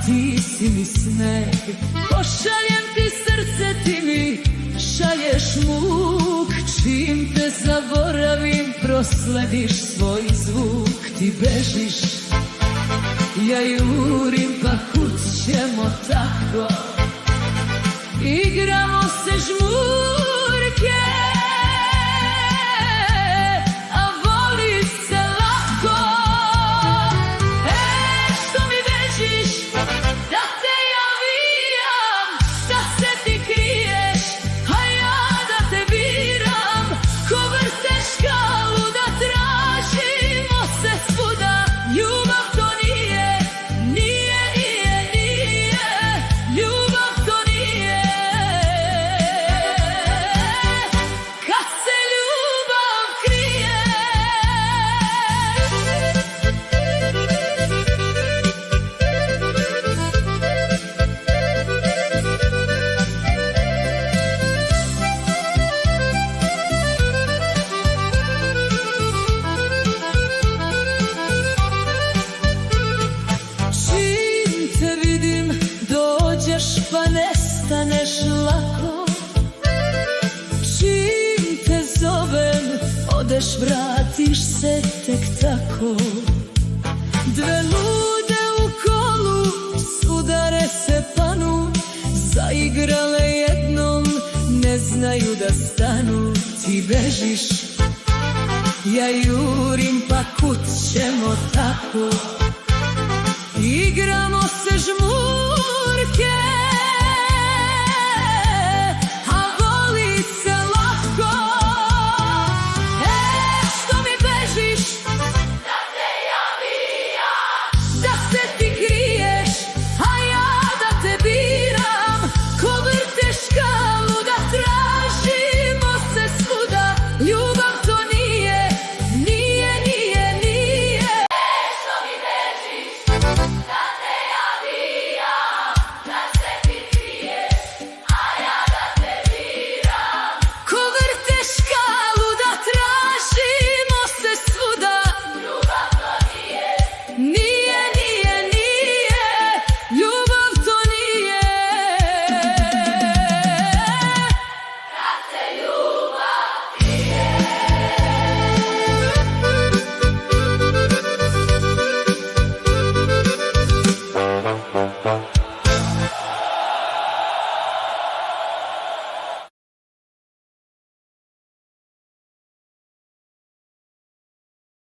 ti si mi sneg. Pošaljem ti srce, ti mi šalješ muk. Čim te zaboravim, proslediš svoj zvuk. Ti bežiš, ja jurim, pa kud ćemo tako? Igramo se žmurke, a voli se lako. Što mi bežiš, da te ja vijam, da se ti kriješ, a ja da te biram. Ko vrteška luda, tražimo se svuda. Ljubav to nije, nije, nije, nije. Ljubav to nije. Kad se ljubav krije. Čim te vidim, dođeš pa nestaneš lako. Čim te zovem, odeš, vratiš se tek tako. Dve lude u kolu, sudare se panu. Zaigrale jednom, ne znaju da stanu. Ti bežiš, ja jurim, pa kud ćemo tako? Igramo se žmurke,